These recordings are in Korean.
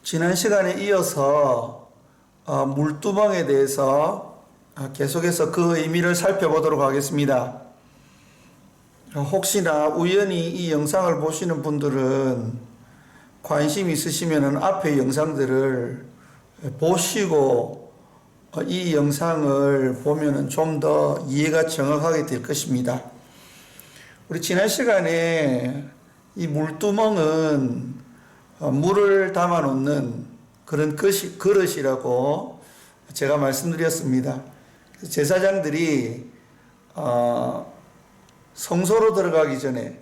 지난 시간에 이어서 물두멍에 대해서 계속해서 그 의미를 살펴보도록 하겠습니다. 혹시나 우연히 이 영상을 보시는 분들은 관심 있으시면 앞에 영상들을 보시고 이 영상을 보면 좀 더 이해가 정확하게 될 것입니다. 우리 지난 시간에 이 물두멍은 물을 담아 놓는 그런 그릇이라고 제가 말씀드렸습니다. 제사장들이 성소로 들어가기 전에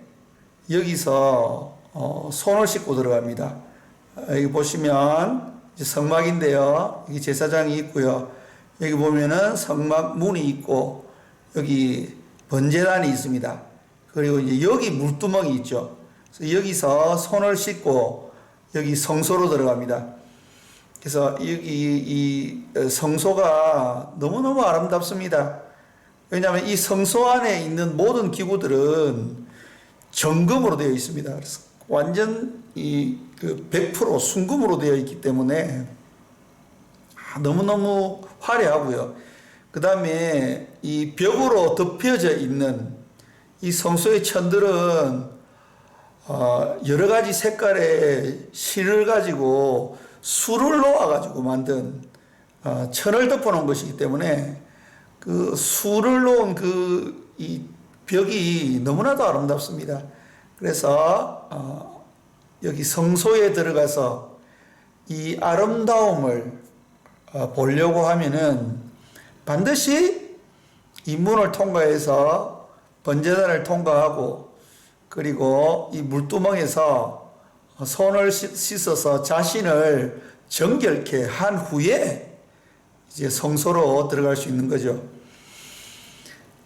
여기서 손을 씻고 들어갑니다. 여기 보시면 성막인데요. 여기 제사장이 있고요. 여기 보면은 성막 문이 있고 여기 번제단이 있습니다. 그리고 이제 여기 물두멍이 있죠. 그래서 여기서 손을 씻고 여기 성소로 들어갑니다. 그래서 여기 이 성소가 너무너무 아름답습니다. 왜냐하면 이 성소 안에 있는 모든 기구들은 정금으로 되어 있습니다. 그래서 완전 100% 순금으로 되어 있기 때문에 너무너무 화려하고요. 그 다음에 이 벽으로 덮여져 있는 이 성소의 천들은 여러 가지 색깔의 실을 가지고 수를 놓아 가지고 만든 천을 덮어 놓은 것이기 때문에 그 수를 놓은 이 벽이 너무나도 아름답습니다. 그래서 여기 성소에 들어가서 이 아름다움을 보려고 하면은 반드시 이 문을 통과해서 번제단을 통과하고 그리고 이 물두멍에서 손을 씻어서 자신을 정결케 한 후에 이제 성소로 들어갈 수 있는 거죠.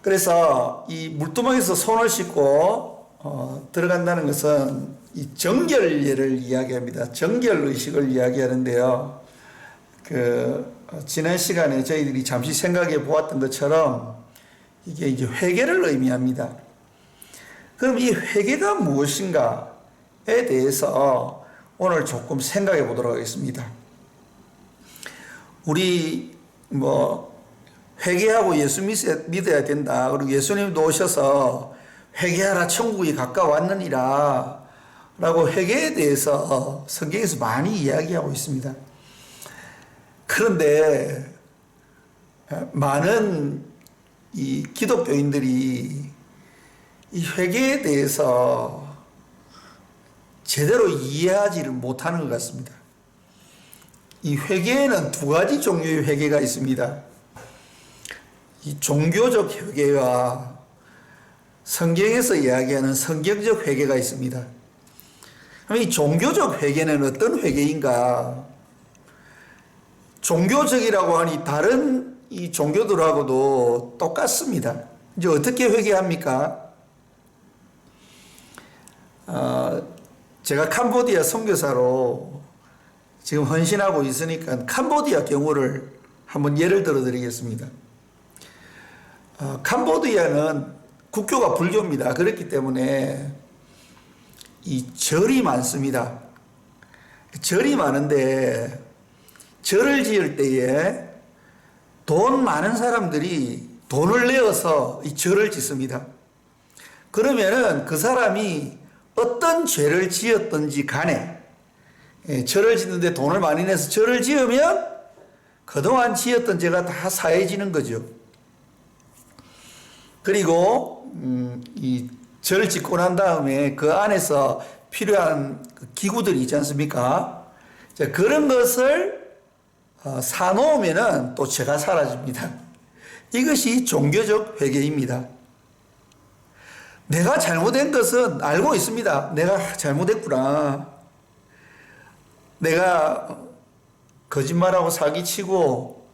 그래서 이 물두멍에서 손을 씻고 들어간다는 것은 이 정결례를 이야기합니다. 정결의식을 이야기하는데요. 지난 시간에 저희들이 잠시 생각해 보았던 것처럼 이게 이제 회개를 의미합니다. 그럼 이 회개가 무엇인가에 대해서 오늘 조금 생각해 보도록 하겠습니다. 우리 회개하고 예수 믿어야 된다. 그리고 예수님도 오셔서 회개하라 천국이 가까웠느니라 라고 회개에 대해서 성경에서 많이 이야기하고 있습니다. 그런데 많은 이 기독교인들이 이 회개에 대해서 제대로 이해하지를 못하는 것 같습니다. 이 회개에는 두 가지 종류의 회개가 있습니다. 이 종교적 회개와 성경에서 이야기하는 성경적 회개가 있습니다. 그럼 이 종교적 회개는 어떤 회개인가? 종교적이라고 하니 다른 이 종교들하고도 똑같습니다. 이제 어떻게 회개합니까? 제가 캄보디아 선교사로 지금 헌신하고 있으니까 캄보디아 경우를 한번 예를 들어 드리겠습니다. 캄보디아는 국교가 불교입니다. 그렇기 때문에 이 절이 많습니다. 절이 많은데 절을 지을 때에 돈 많은 사람들이 돈을 내어서 이 절을 짓습니다. 그러면은 그 사람이 어떤 죄를 지었든지 간에 절을 짓는데 돈을 많이 내서 절을 지으면 그동안 지었던 죄가 다 사해지는 거죠. 그리고 이 절을 짓고 난 다음에 그 안에서 필요한 기구들이 있지 않습니까? 그런 것을 사놓으면은 또 죄가 사라집니다. 이것이 종교적 회개입니다. 내가 잘못된 것은 알고 있습니다. 내가 잘못했구나. 내가 거짓말하고 사기치고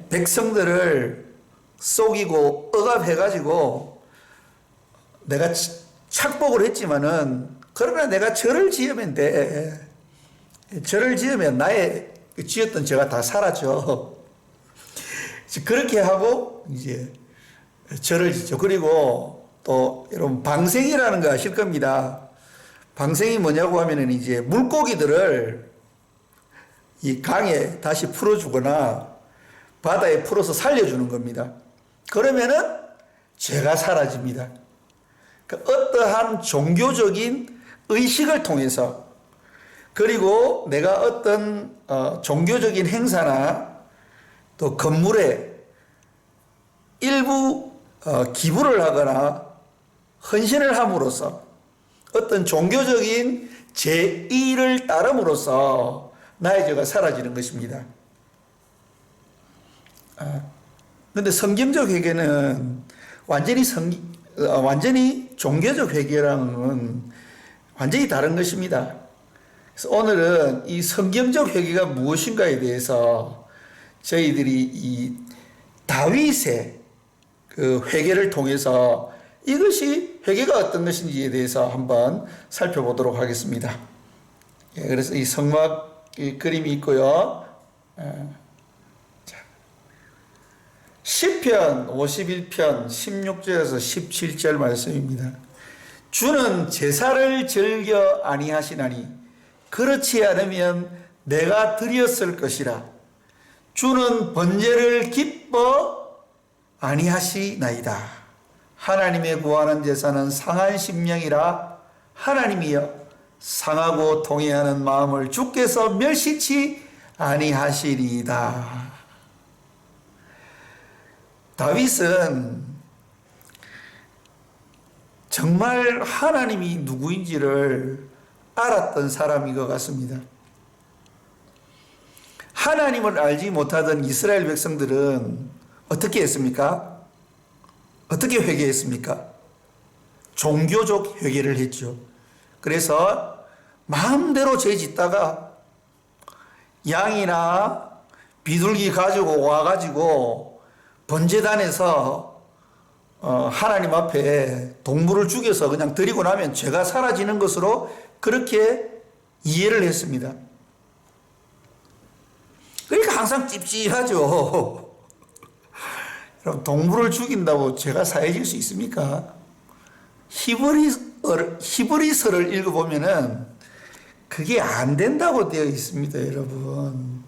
백성들을 속이고 억압해가지고 내가 착복을 했지만은 그러나 내가 절을 지으면 돼. 절을 지으면 나의 지었던 죄가 다 사라져. 그렇게 하고 이제 절을 짓죠. 그리고 또 여러분 방생이라는 거 아실 겁니다. 방생이 뭐냐고 하면은 이제 물고기들을 이 강에 다시 풀어주거나 바다에 풀어서 살려주는 겁니다. 그러면은 죄가 사라집니다. 그러니까 어떠한 종교적인 의식을 통해서, 그리고 내가 어떤 종교적인 행사나 또 건물에 일부 기부를 하거나 헌신을 함으로써 어떤 종교적인 제의를 따름으로써 나의 죄가 사라지는 것입니다. 그런데 성경적 회개는 완전히 종교적 회개랑은 완전히 다른 것입니다. 그래서 오늘은 이 성경적 회개가 무엇인가에 대해서 저희들이 이 다윗의 그 회개를 통해서 이것이 회개가 어떤 것인지에 대해서 한번 살펴보도록 하겠습니다. 그래서 이 성막 그림이 있고요. 시편 51편 16절에서 17절 말씀입니다. 주는 제사를 즐겨 아니하시나니 그렇지 않으면 내가 드렸을 것이라. 주는 번제를 기뻐 아니하시나이다. 하나님의 구하는 제사는 상한 심령이라. 하나님이여 상하고 통회하는 마음을 주께서 멸시치 아니하시리이다. 다윗은 정말 하나님이 누구인지를 알았던 사람인 것 같습니다. 하나님을 알지 못하던 이스라엘 백성들은 어떻게 했습니까? 어떻게 회개했습니까? 종교적 회개를 했죠. 그래서 마음대로 죄 짓다가 양이나 비둘기 가지고 와가지고 번제단에서 하나님 앞에 동물을 죽여서 그냥 드리고 나면 죄가 사라지는 것으로 그렇게 이해를 했습니다. 그러니까 항상 찝찝하죠. 그럼 동물을 죽인다고 죄가 사해질 수 있습니까? 히브리서를 읽어보면은 그게 안 된다고 되어 있습니다, 여러분.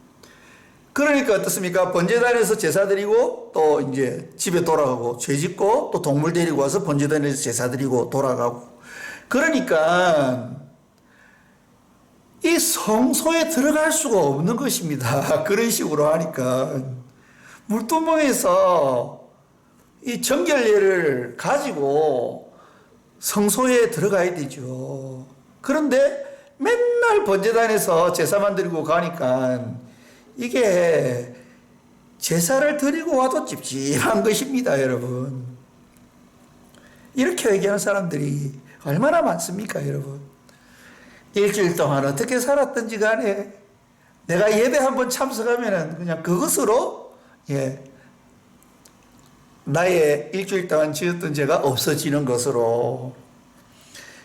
그러니까 어떻습니까? 번제단에서 제사 드리고 또 이제 집에 돌아가고, 죄 짓고 또 동물 데리고 와서 번제단에서 제사 드리고 돌아가고. 그러니까 이 성소에 들어갈 수가 없는 것입니다. 그런 식으로 하니까 물두멍에서 이 정결례를 가지고 성소에 들어가야 되죠. 그런데 맨날 번제단에서 제사만 드리고 가니까 이게 제사를 드리고 와도 찝찝한 것입니다, 여러분. 이렇게 얘기하는 사람들이 얼마나 많습니까, 여러분? 일주일 동안 어떻게 살았든지 간에 내가 예배 한번 참석하면은 그냥 그것으로 나의 일주일 동안 지었던 죄가 없어지는 것으로,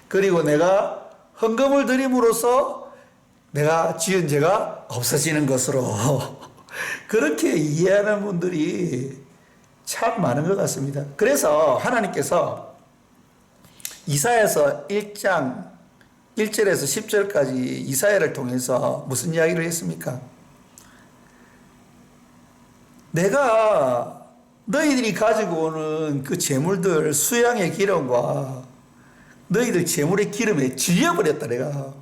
그리고 내가 헌금을 드림으로써 내가 지은 죄가 없어지는 것으로 그렇게 이해하는 분들이 참 많은 것 같습니다. 그래서 하나님께서 이사야서 1장 1절에서 10절까지 이사야를 통해서 무슨 이야기를 했습니까? 내가 너희들이 가지고 오는 그 재물들 수양의 기름과 너희들 재물의 기름에 질려버렸다, 내가.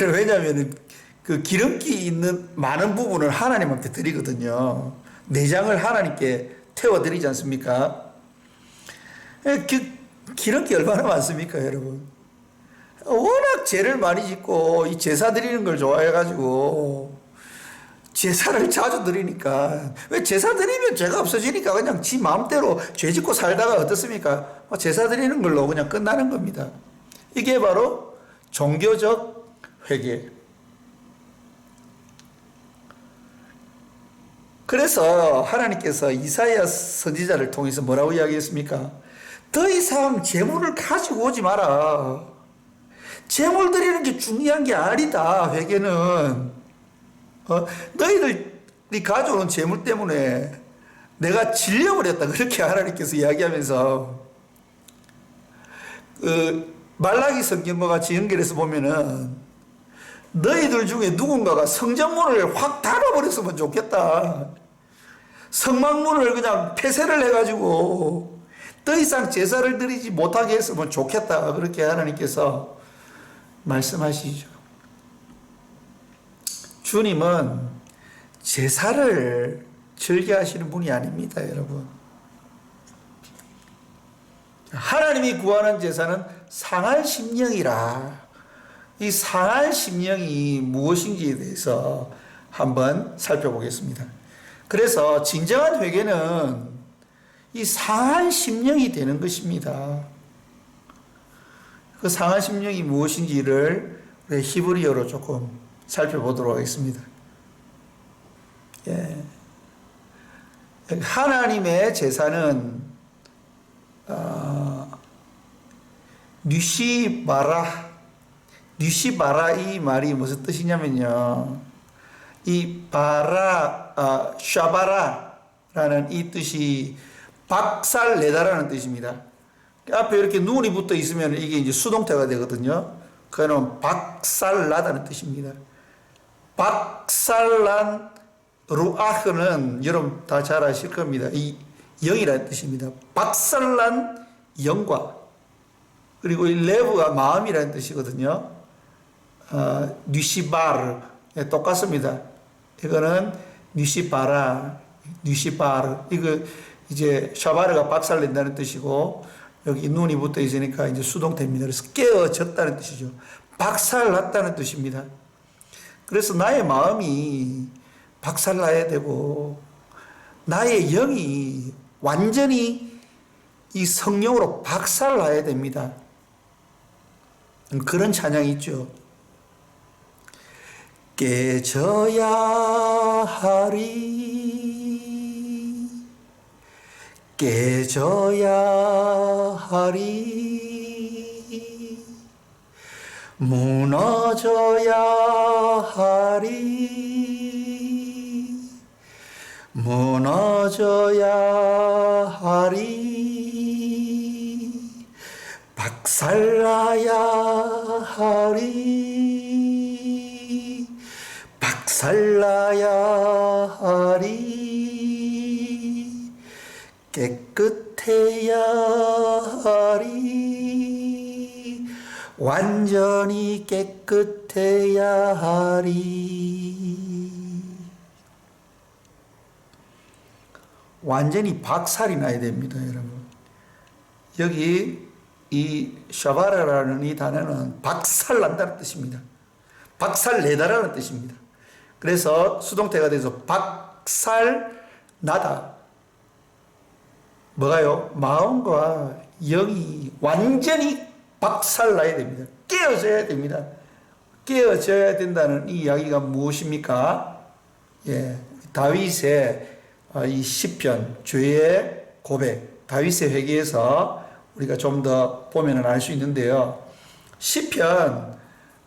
왜냐하면 그 기름기 있는 많은 부분을 하나님한테 드리거든요. 내장을 하나님께 태워드리지 않습니까? 기름기 얼마나 많습니까, 여러분? 워낙 죄를 많이 짓고 이 제사 드리는 걸 좋아해가지고 제사를 자주 드리니까, 왜 제사 드리면 죄가 없어지니까 그냥 지 마음대로 죄 짓고 살다가 어떻습니까? 제사 드리는 걸로 그냥 끝나는 겁니다. 이게 바로 종교적 회개. 그래서 하나님께서 이사야 선지자를 통해서 뭐라고 이야기했습니까? 더 이상 재물을 가지고 오지 마라. 재물 드리는 게 중요한 게 아니다, 회개는. 너희들이 가져오는 재물 때문에 내가 질려버렸다, 그렇게 하나님께서 이야기하면서 말라기 성경과 같이 연결해서 보면은 너희들 중에 누군가가 성전문을 확 닫아버렸으면 좋겠다. 성막문을 그냥 폐쇄를 해가지고 더 이상 제사를 드리지 못하게 했으면 좋겠다. 그렇게 하나님께서 말씀하시죠. 주님은 제사를 즐겨하시는 분이 아닙니다, 여러분. 하나님이 구하는 제사는 상할 심령이라. 이 상할 심령이 무엇인지에 대해서 한번 살펴보겠습니다. 그래서 진정한 회개는 이 상한 심령이 되는 것입니다. 그 상한 심령이 무엇인지를 우리 히브리어로 조금 살펴보도록 하겠습니다. 예. 하나님의 제사는 뉴시바라 이 말이 무슨 뜻이냐면요. 이 샤바라라는 이 뜻이 박살내다라는 뜻입니다. 앞에 이렇게 눈이 붙어 있으면 이게 이제 수동태가 되거든요. 그거는 박살나다는 뜻입니다. 박살난 루아흐는 여러분 다 잘 아실 겁니다. 이 영이라는 뜻입니다. 박살난 영과 그리고 이 레브가 마음이라는 뜻이거든요. 뉴시바르 똑같습니다. 이거는 뉴시바르 이거 이제 샤바르가 박살낸다는 뜻이고 여기 눈이 붙어 있으니까 이제 수동태입니다. 그래서 깨어졌다는 뜻이죠. 박살났다는 뜻입니다. 그래서 나의 마음이 박살나야 되고 나의 영이 완전히 이 성령으로 박살나야 됩니다. 그런 찬양이 있죠. 깨져야 하리 깨져야 하리 무너져야 하리 무너져야 하리 박살나야 하리 박살나야 하리 깨끗해야 하리 완전히 깨끗해야 하리 완전히 박살이 나야 됩니다, 여러분. 여기 이 샤바라라는 이 단어는 박살난다는 뜻입니다. 박살내다라는 뜻입니다. 그래서 수동태가 돼서 박살나다. 뭐가요? 마음과 영이 완전히 박살나야 됩니다. 깨어져야 됩니다. 깨어져야 된다는 이 이야기가 무엇입니까? 예, 다윗의 이 시편, 죄의 고백, 다윗의 회개에서 우리가 좀 더 보면 알 수 있는데요. 시편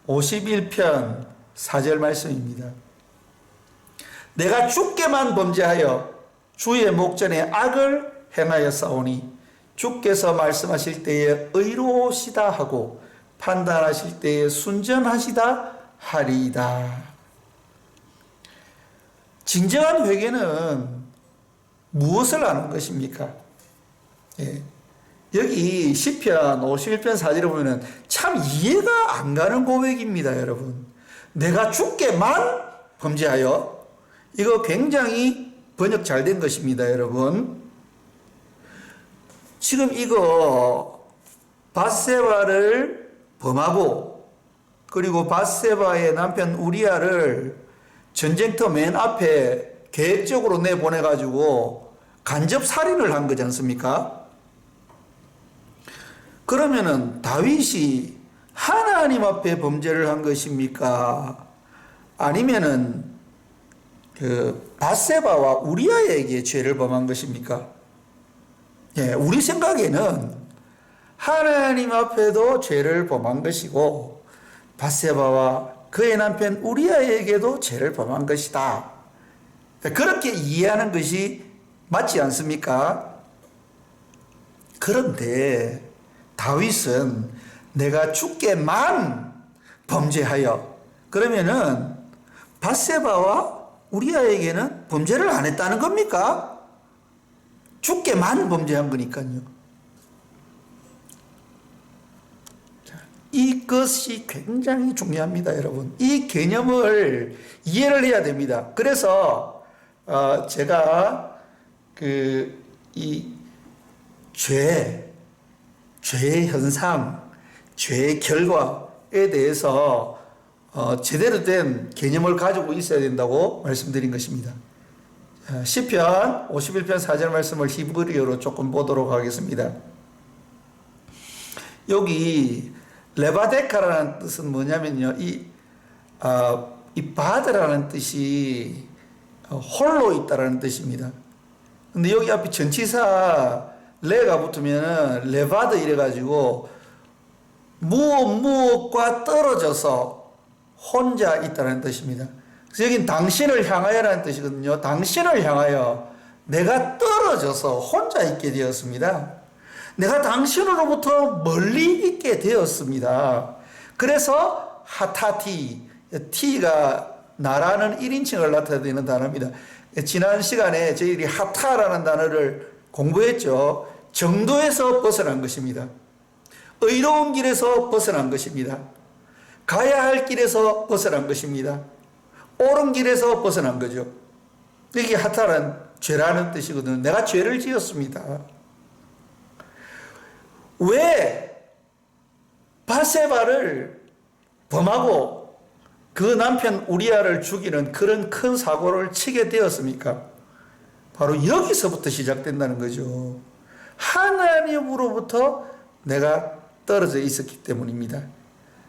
51편 4절 말씀입니다. 내가 주께만 범죄하여 주의 목전에 악을 행하였사오니 주께서 말씀하실 때에 의로우시다 하고 판단하실 때에 순전하시다 하리이다. 진정한 회개는 무엇을 아는 것입니까? 예. 여기 시편 51편 4절에 보면 참 이해가 안 가는 고백입니다, 여러분. 내가 주께만 범죄하여, 이거 굉장히 번역 잘 된 것입니다, 여러분. 지금 이거 밧세바를 범하고 그리고 밧세바의 남편 우리아를 전쟁터 맨 앞에 계획적으로 내보내가지고 간접 살인을 한 거지 않습니까? 그러면은 다윗이 하나님 앞에 범죄를 한 것입니까? 아니면은 그 밧세바와 우리아에게 죄를 범한 것입니까? 예, 우리 생각에는 하나님 앞에도 죄를 범한 것이고 밧세바와 그의 남편 우리아에게도 죄를 범한 것이다. 그렇게 이해하는 것이 맞지 않습니까? 그런데 다윗은 내가 주께만 범죄하여 그러면은 밧세바와 우리아에게는 범죄를 안 했다는 겁니까? 죽게만 범죄한 거니까요. 이것이 굉장히 중요합니다, 여러분. 이 개념을 이해를 해야 됩니다. 그래서 제가 이 죄의 현상, 죄의 결과에 대해서 제대로 된 개념을 가지고 있어야 된다고 말씀드린 것입니다. 시편 51편 4절 말씀을 히브리어로 조금 보도록 하겠습니다. 여기 레바데카라는 뜻은 뭐냐면요, 이 바드라는 뜻이 홀로 있다라는 뜻입니다. 근데 여기 앞에 전치사 레가 붙으면 레바드 이래가지고 무엇과 떨어져서 혼자 있다는 뜻입니다. 그래서 여긴 당신을 향하여라는 뜻이거든요. 당신을 향하여 내가 떨어져서 혼자 있게 되었습니다. 내가 당신으로부터 멀리 있게 되었습니다. 그래서 하타티, T가 나라는 1인칭을 나타내는 단어입니다. 지난 시간에 저희들이 하타라는 단어를 공부했죠. 정도에서 벗어난 것입니다. 의로운 길에서 벗어난 것입니다. 가야 할 길에서 벗어난 것입니다. 옳은 길에서 벗어난 거죠. 이게 하타란 죄라는 뜻이거든요. 내가 죄를 지었습니다. 왜 밧세바를 범하고 그 남편 우리아를 죽이는 그런 큰 사고를 치게 되었습니까? 바로 여기서부터 시작된다는 거죠. 하나님으로부터 내가 떨어져 있었기 때문입니다.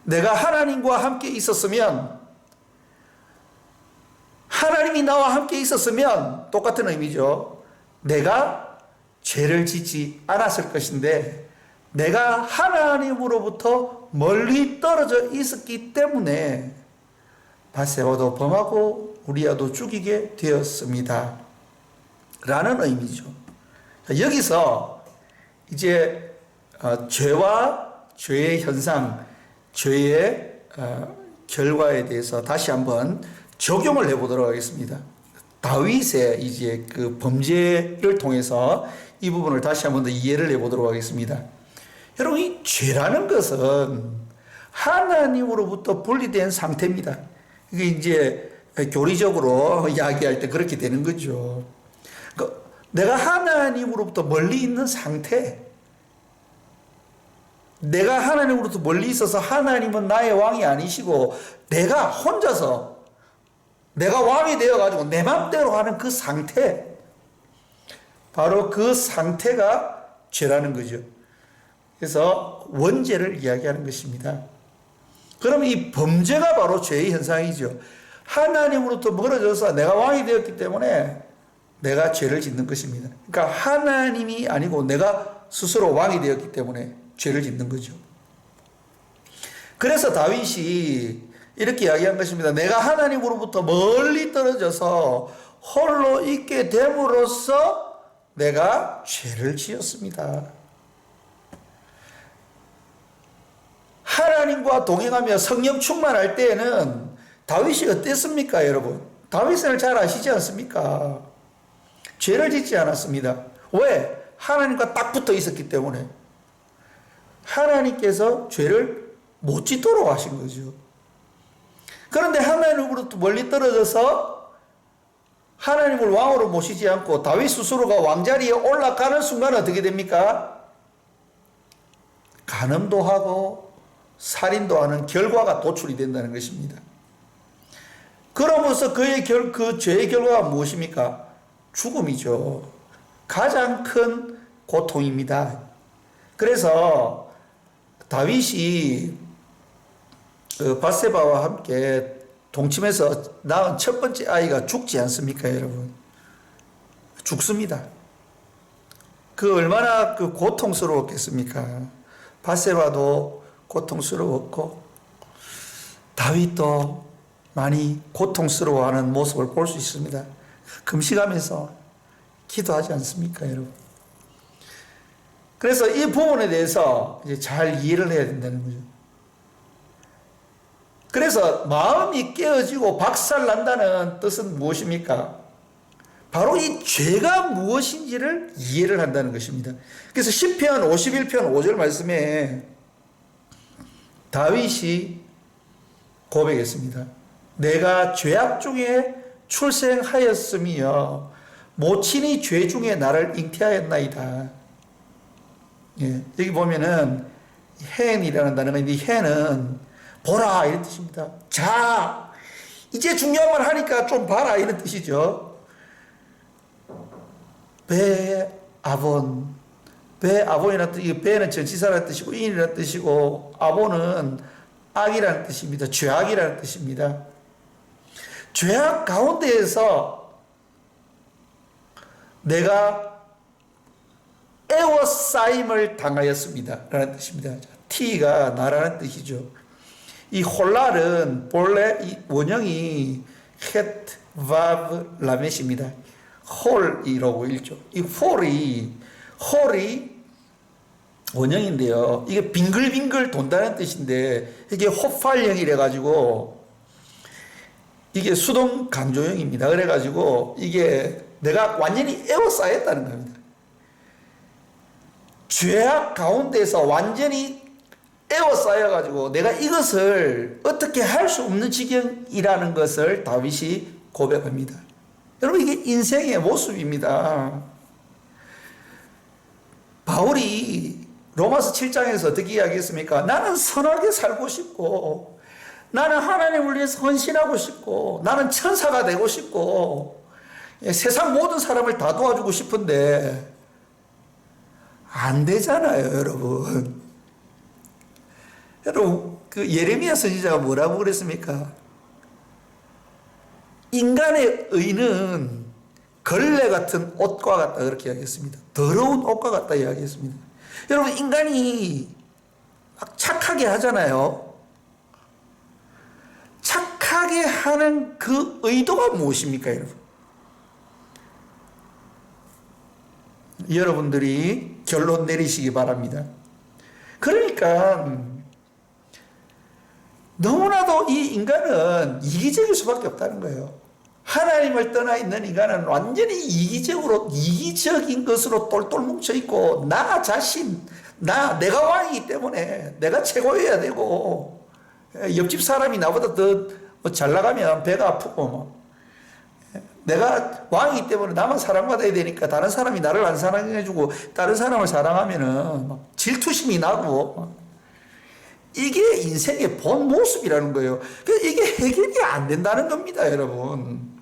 내가 하나님과 함께 있었으면, 하나님이 나와 함께 있었으면 똑같은 의미죠. 내가 죄를 짓지 않았을 것인데 내가 하나님으로부터 멀리 떨어져 있었기 때문에 밧세바도 범하고 우리아도 죽이게 되었습니다. 라는 의미죠. 여기서 이제 죄와 죄의 현상, 죄의 결과에 대해서 다시 한번 적용을 해보도록 하겠습니다. 다윗의 이제 그 범죄를 통해서 이 부분을 다시 한번 더 이해를 해보도록 하겠습니다. 여러분, 이 죄라는 것은 하나님으로부터 분리된 상태입니다. 이게 이제 교리적으로 이야기할 때 그렇게 되는 거죠. 그러니까 내가 하나님으로부터 멀리 있는 상태, 내가 하나님으로부터 멀리 있어서 하나님은 나의 왕이 아니시고 내가 혼자서 내가 왕이 되어가지고 내 맘대로 하는 그 상태, 바로 그 상태가 죄라는 거죠. 그래서 원죄를 이야기하는 것입니다. 그럼 이 범죄가 바로 죄의 현상이죠. 하나님으로부터 멀어져서 내가 왕이 되었기 때문에 내가 죄를 짓는 것입니다. 그러니까 하나님이 아니고 내가 스스로 왕이 되었기 때문에 죄를 짓는 거죠. 그래서 다윗이 이렇게 이야기한 것입니다. 내가 하나님으로부터 멀리 떨어져서 홀로 있게 됨으로써 내가 죄를 지었습니다. 하나님과 동행하며 성령 충만할 때에는 다윗이 어땠습니까, 여러분? 다윗을 잘 아시지 않습니까? 죄를 짓지 않았습니다. 왜? 하나님과 딱 붙어 있었기 때문에. 하나님께서 죄를 못 짓도록 하신 거죠. 그런데 하나님으로부터 멀리 떨어져서 하나님을 왕으로 모시지 않고 다윗 스스로가 왕자리에 올라가는 순간 어떻게 됩니까? 간음도 하고 살인도 하는 결과가 도출이 된다는 것입니다. 그러면서 그 죄의 결과가 무엇입니까? 죽음이죠. 가장 큰 고통입니다. 그래서 다윗이 밧세바와 함께 동침해서 낳은 첫 번째 아이가 죽지 않습니까, 여러분? 죽습니다. 그 얼마나 그 고통스러웠겠습니까? 밧세바도 고통스러웠고 다윗도 많이 고통스러워하는 모습을 볼 수 있습니다. 금식하면서 기도하지 않습니까, 여러분? 그래서 이 부분에 대해서 이제 잘 이해를 해야 된다는 거죠. 그래서 마음이 깨어지고 박살난다는 뜻은 무엇입니까? 바로 이 죄가 무엇인지를 이해를 한다는 것입니다. 그래서 시편 51편 5절 말씀에 다윗이 고백했습니다. 내가 죄악 중에 출생하였으며 모친이 죄 중에 나를 잉태하였나이다. 예, 여기 보면은 hen이라는 단어가 있는데 hen은 보라 이런 뜻입니다. 자, 이제 중요한 말 하니까 좀 봐라 이런 뜻이죠. 아본이라는 뜻이, 배는 전치사라는 뜻이고 인이라는 뜻이고 아본은 악이라는 뜻입니다. 죄악이라는 뜻입니다. 죄악 가운데에서 내가 애워싸임을 당하였습니다 라는 뜻입니다. T가 나라는 뜻이죠. 이 홀랄은 본래 이 원형이 헷, 바브, 라멧입니다. 홀이라고 읽죠. 이 홀이 원형인데요. 이게 빙글빙글 돈다는 뜻인데 이게 헛발형이래 가지고 이게 수동 강조형입니다. 그래 가지고 이게 내가 완전히 에워싸였다는 겁니다. 죄악 가운데서 완전히 에워싸여 가지고 내가 이것을 어떻게 할 수 없는 지경이라는 것을 다윗이 고백합니다. 여러분 이게 인생의 모습입니다. 바울이 로마서 7장에서 어떻게 이야기했습니까? 나는 선하게 살고 싶고 나는 하나님을 위해서 헌신하고 싶고 나는 천사가 되고 싶고 세상 모든 사람을 다 도와주고 싶은데 안 되잖아요, 여러분. 여러분 그 예레미야 선지자가 뭐라고 그랬습니까? 인간의 의는 걸레 같은 옷과 같다 그렇게 이야기했습니다. 더러운 옷과 같다 이야기했습니다. 여러분 인간이 막 착하게 하잖아요. 착하게 하는 그 의도가 무엇입니까, 여러분? 여러분들이 결론 내리시기 바랍니다. 그러니까 너무나도 이 인간은 이기적일 수밖에 없다는 거예요. 하나님을 떠나 있는 인간은 완전히 이기적인 것으로 똘똘 뭉쳐있고, 나 자신, 내가 왕이기 때문에 내가 최고여야 되고, 옆집 사람이 나보다 더 잘 나가면 배가 아프고, 내가 왕이기 때문에 나만 사랑받아야 되니까 다른 사람이 나를 안 사랑해주고, 다른 사람을 사랑하면은 막 질투심이 나고, 이게 인생의 본 모습이라는 거예요. 그래서 이게 해결이 안 된다는 겁니다, 여러분.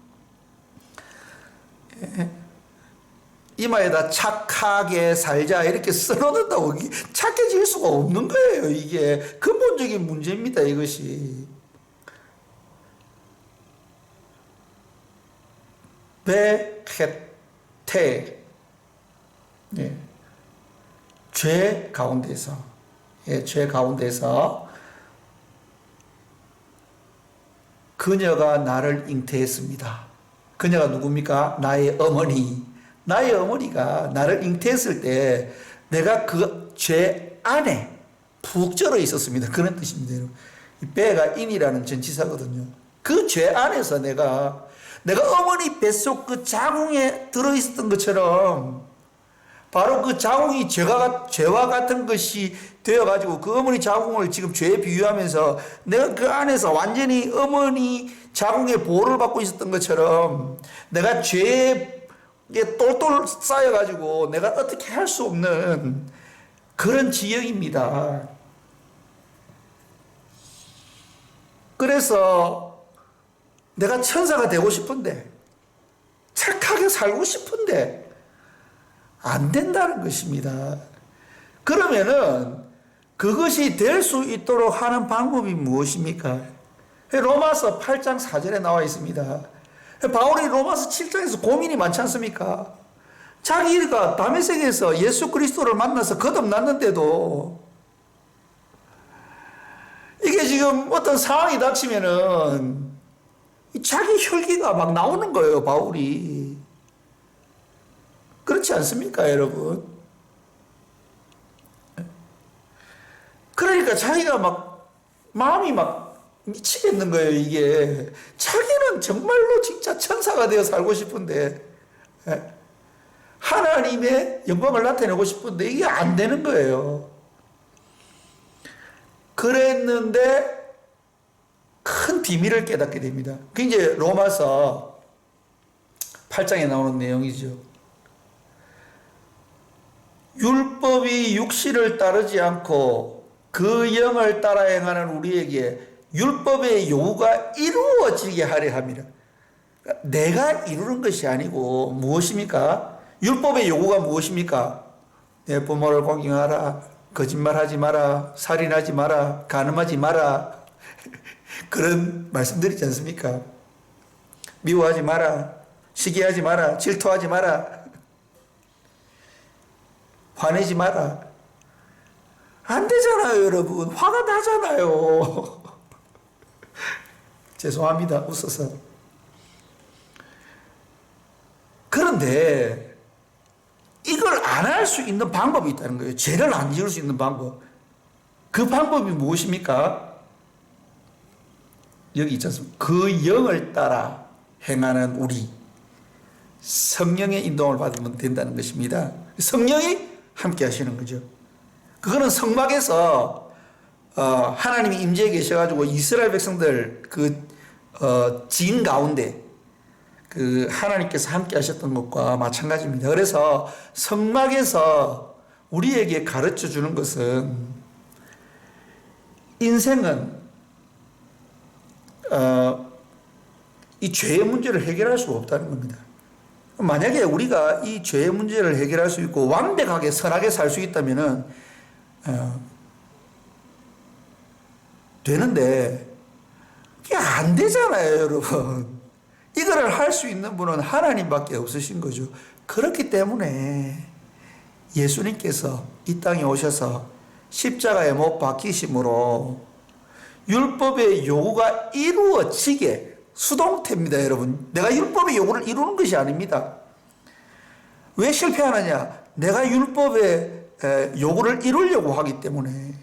이마에다 착하게 살자 이렇게 써놓는다고 착해질 수가 없는 거예요. 이게 근본적인 문제입니다, 이것이. 베헤테, 죄 가운데서, 죄 가운데서 그녀가 나를 잉태했습니다. 그녀가 누굽니까? 나의 어머니. 나의 어머니가 나를 잉태했을 때 내가 그 죄 안에 푹 절어 있었습니다. 그런 뜻입니다. 이 배가 인이라는 전치사거든요. 그 죄 안에서 내가 어머니 뱃속 그 자궁에 들어있었던 것처럼 바로 그 자궁이 죄와 같은 것이 되어가지고 그 어머니 자궁을 지금 죄에 비유하면서 내가 그 안에서 완전히 어머니 자궁의 보호를 받고 있었던 것처럼 내가 죄에 똘똘 쌓여가지고 내가 어떻게 할 수 없는 그런 지경입니다. 그래서 내가 천사가 되고 싶은데, 착하게 살고 싶은데 안 된다는 것입니다. 그러면은 그것이 될 수 있도록 하는 방법이 무엇입니까? 로마서 8장 4절에 나와 있습니다. 바울이 로마서 7장에서 고민이 많지 않습니까? 자기가 다메섹에서 예수 그리스도를 만나서 거듭났는데도 이게 지금 어떤 상황이 닥치면은 자기 혈기가 막 나오는 거예요, 바울이. 그렇지 않습니까, 여러분? 그러니까 자기가 막 마음이 막 미치겠는 거예요, 이게. 자기는 정말로 진짜 천사가 되어 살고 싶은데, 예? 하나님의 영광을 나타내고 싶은데 이게 안 되는 거예요. 그랬는데 큰 비밀을 깨닫게 됩니다. 그게 이제 로마서 8장에 나오는 내용이죠. 율법이 육신을 따르지 않고 그 영을 따라 행하는 우리에게 율법의 요구가 이루어지게 하려 함이라. 내가 이루는 것이 아니고 무엇입니까? 율법의 요구가 무엇입니까? 내 부모를 공경하라, 거짓말하지 마라, 살인하지 마라, 간음하지 마라. 그런 말씀드리지 않습니까? 미워하지 마라, 시기하지 마라, 질투하지 마라, 화내지 마라. 안 되잖아요, 여러분. 화가 나잖아요. 죄송합니다, 웃어서. 그런데 이걸 안 할 수 있는 방법이 있다는 거예요. 죄를 안 지을 수 있는 방법. 그 방법이 무엇입니까? 여기 있지 않습니까? 그 영을 따라 행하는 우리. 성령의 인도를 받으면 된다는 것입니다. 성령이 함께 하시는 거죠. 그거는 성막에서 하나님이 임재해 계셔가지고 이스라엘 백성들 진 가운데 그 하나님께서 함께 하셨던 것과 마찬가지입니다. 그래서 성막에서 우리에게 가르쳐 주는 것은 인생은 이 죄의 문제를 해결할 수가 없다는 겁니다. 만약에 우리가 이 죄의 문제를 해결할 수 있고 완벽하게 선하게 살 수 있다면은 되는데 이게 안 되잖아요, 여러분. 이거를 할 수 있는 분은 하나님밖에 없으신 거죠. 그렇기 때문에 예수님께서 이 땅에 오셔서 십자가에 못 박히심으로 율법의 요구가 이루어지게 수동태입니다, 여러분. 내가 율법의 요구를 이루는 것이 아닙니다. 왜 실패하느냐? 내가 율법의 요구를 이루려고 하기 때문에.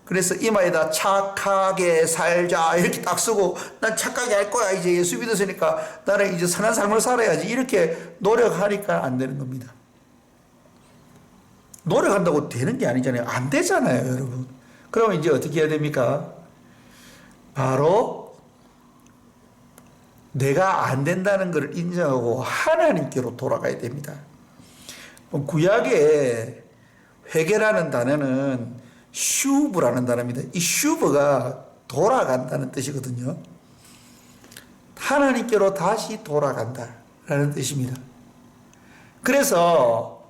그래서 이마에다 착하게 살자 이렇게 딱 쓰고 난 착하게 할 거야. 이제 예수 믿었으니까 나는 이제 선한 삶을 살아야지. 이렇게 노력하니까 안 되는 겁니다. 노력한다고 되는 게 아니잖아요. 안 되잖아요, 여러분. 그러면 이제 어떻게 해야 됩니까? 바로 내가 안 된다는 것을 인정하고 하나님께로 돌아가야 됩니다. 구약에 회개라는 단어는 슈브라는 단어입니다. 이 슈브가 돌아간다는 뜻이거든요. 하나님께로 다시 돌아간다라는 뜻입니다. 그래서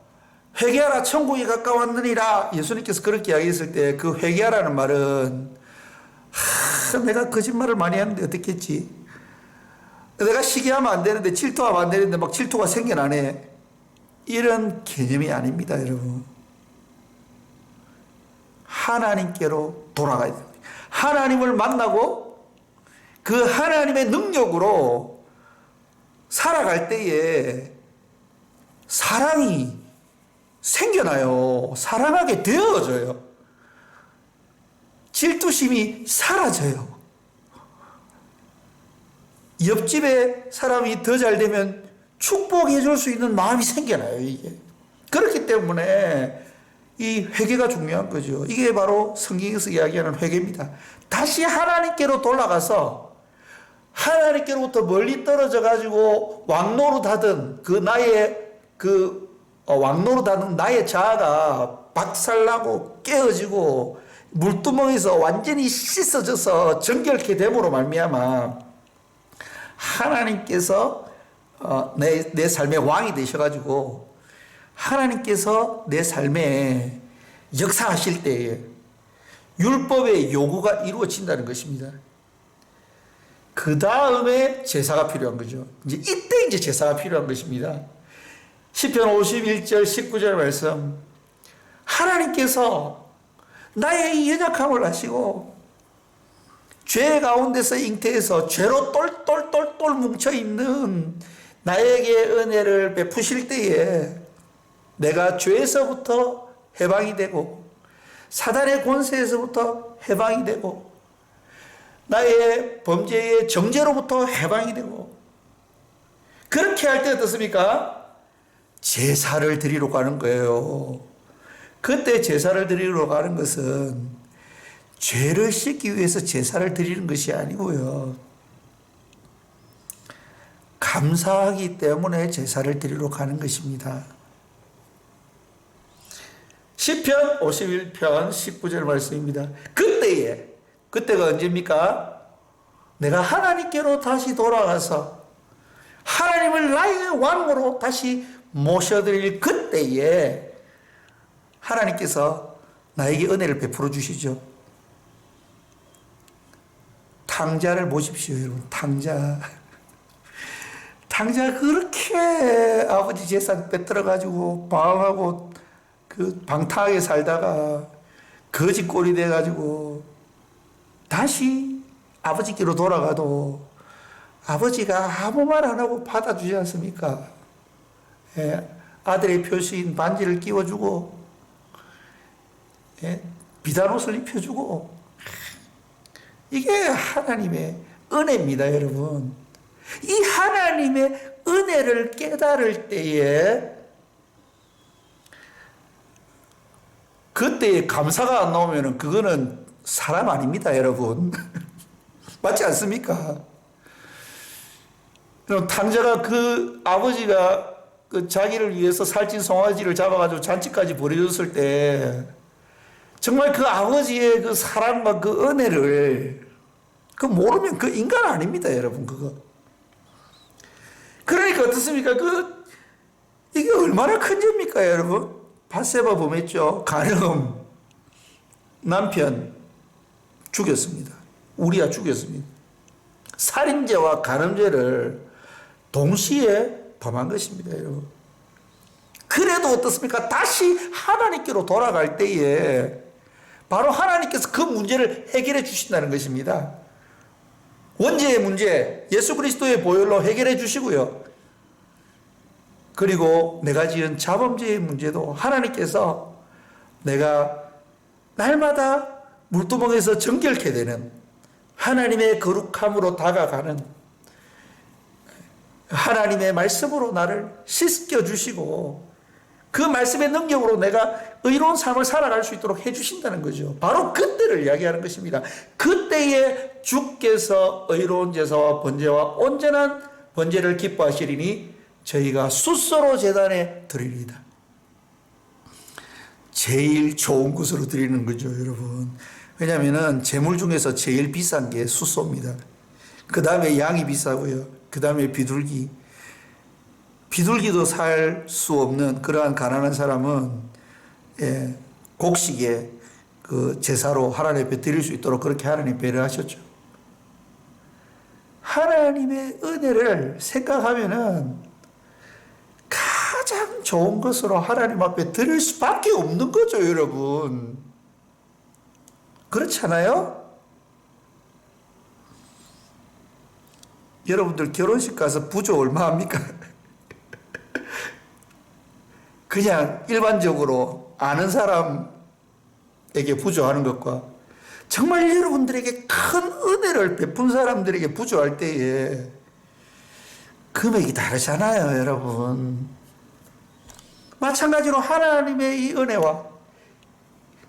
회개하라 천국이 가까웠느니라 예수님께서 그렇게 이야기했을 때 그 회개하라는 말은 내가 거짓말을 많이 하는데 어떻겠지? 내가 시기하면 안 되는데 질투하면 안 되는데 막 질투가 생겨나네. 이런 개념이 아닙니다, 여러분. 하나님께로 돌아가야 됩니다. 하나님을 만나고 그 하나님의 능력으로 살아갈 때에 사랑이 생겨나요. 사랑하게 되어져요. 질투심이 사라져요. 옆집에 사람이 더 잘 되면 축복해 줄 수 있는 마음이 생겨나요, 이게. 그렇기 때문에 이 회개가 중요한 거죠. 이게 바로 성경에서 이야기하는 회개입니다. 다시 하나님께로 돌아가서 하나님께로부터 멀리 떨어져 가지고 왕노릇하던 왕노릇하던 나의 자아가 박살나고 깨어지고 물두멍에서 완전히 씻어져서 정결케 됨으로 말미암아 하나님께서 내 삶의 왕이 되셔가지고 하나님께서 내 삶에 역사하실 때에 율법의 요구가 이루어진다는 것입니다. 그 다음에 제사가 필요한 거죠. 이때 제사가 필요한 것입니다. 시편 51절 19절 말씀, 하나님께서 나의 이 연약함을 아시고 죄 가운데서 잉태해서 죄로 똘똘똘똘 뭉쳐있는 나에게 은혜를 베푸실 때에 내가 죄에서부터 해방이 되고 사단의 권세에서부터 해방이 되고 나의 범죄의 정죄로부터 해방이 되고, 그렇게 할 때 어떻습니까? 제사를 드리러 가는 거예요. 그때 제사를 드리러 가는 것은 죄를 씻기 위해서 제사를 드리는 것이 아니고요, 감사하기 때문에 제사를 드리러 가는 것입니다. 시편 51편 19절 말씀입니다. 그때가 언제입니까? 내가 하나님께로 다시 돌아가서 하나님을 나의 왕으로 다시 모셔드릴 그때에 하나님께서 나에게 은혜를 베풀어 주시죠. 탕자를 보십시오, 여러분. 탕자 그렇게 아버지 재산 빼들어가지고 방황하고 그 방탕하게 살다가 거지 꼴이 돼가지고 다시 아버지께로 돌아가도 아버지가 아무 말 안 하고 받아주지 않습니까? 예, 아들의 표시인 반지를 끼워주고, 예, 비단옷을 입혀주고, 이게 하나님의 은혜입니다, 여러분. 이 하나님의 은혜를 깨달을 때에, 그때에 감사가 안 나오면 그거는 사람 아닙니다, 여러분. 맞지 않습니까? 그럼 탕자가 그 아버지가 그 자기를 위해서 살찐 송아지를 잡아가지고 잔치까지 벌여줬을 때, 정말 그 아버지의 그 사랑과 그 은혜를 그 모르면 그 인간 아닙니다, 여러분. 그거. 그러니까 어떻습니까? 이게 얼마나 큰 죄입니까, 여러분? 밧세바 범했죠. 가늠 남편 죽였습니다. 우리아 죽였습니다. 살인죄와 간음죄를 동시에 범한 것입니다, 여러분. 그래도 어떻습니까? 다시 하나님께로 돌아갈 때에 바로 하나님께서 그 문제를 해결해 주신다는 것입니다. 원죄의 문제, 예수 그리스도의 보혈로 해결해 주시고요. 그리고 내가 지은 자범죄의 문제도 하나님께서 내가 날마다 물두멍에서 정결케 되는 하나님의 거룩함으로 다가가는 하나님의 말씀으로 나를 씻겨주시고 그 말씀의 능력으로 내가 의로운 삶을 살아갈 수 있도록 해주신다는 거죠. 바로 그때를 이야기하는 것입니다. 그때에 주께서 의로운 제사와 번제와 온전한 번제를 기뻐하시리니 저희가 숫소로 제단에 드리리다. 제일 좋은 것으로 드리는 거죠, 여러분. 왜냐하면 제물 중에서 제일 비싼 게 숫소입니다. 그 다음에 양이 비싸고요. 그 다음에 비둘기. 비둘기도 살 수 없는 그러한 가난한 사람은 곡식에 그 제사로 하나님 앞에 드릴 수 있도록 그렇게 하나님 배려하셨죠. 하나님의 은혜를 생각하면은 가장 좋은 것으로 하나님 앞에 드릴 수밖에 없는 거죠, 여러분. 그렇잖아요? 여러분들 결혼식 가서 부조 얼마 합니까? 그냥 일반적으로 아는 사람에게 부조하는 것과 정말 여러분들에게 큰 은혜를 베푼 사람들에게 부조할 때에 금액이 다르잖아요, 여러분. 마찬가지로 하나님의 이 은혜와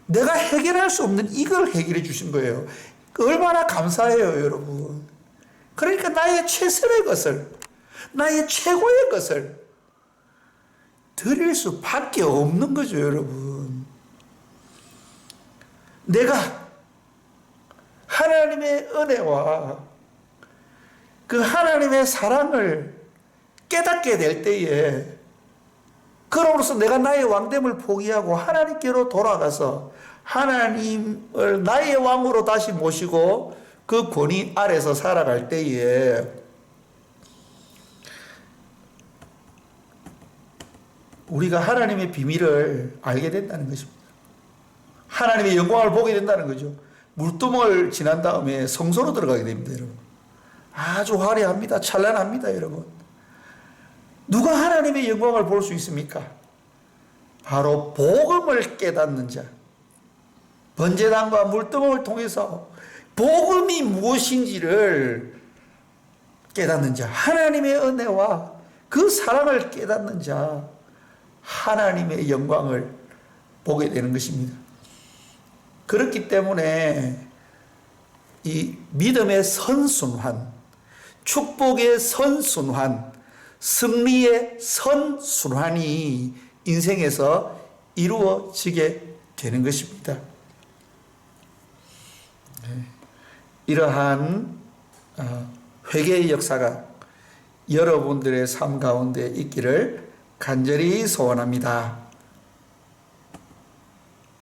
내가 해결할 수 없는 이걸 해결해 주신 거예요. 얼마나 감사해요, 여러분. 그러니까 나의 최선의 것을, 나의 최고의 것을 드릴 수밖에 없는 거죠, 여러분. 내가 하나님의 은혜와 그 하나님의 사랑을 깨닫게 될 때에 그럼으로써 내가 나의 왕됨을 포기하고 하나님께로 돌아가서 하나님을 나의 왕으로 다시 모시고 그 권위 아래서 살아갈 때에 우리가 하나님의 비밀을 알게 된다는 것입니다. 하나님의 영광을 보게 된다는 거죠. 물두멍을 지난 다음에 성소로 들어가게 됩니다, 여러분. 아주 화려합니다. 찬란합니다, 여러분. 누가 하나님의 영광을 볼 수 있습니까? 바로 복음을 깨닫는 자. 번제단과 물두멍을 통해서 복음이 무엇인지를 깨닫는 자, 하나님의 은혜와 그 사랑을 깨닫는 자, 하나님의 영광을 보게 되는 것입니다. 그렇기 때문에 이 믿음의 선순환, 축복의 선순환, 승리의 선순환이 인생에서 이루어지게 되는 것입니다. 이러한 회개의 역사가 여러분들의 삶 가운데 있기를 간절히 소원합니다.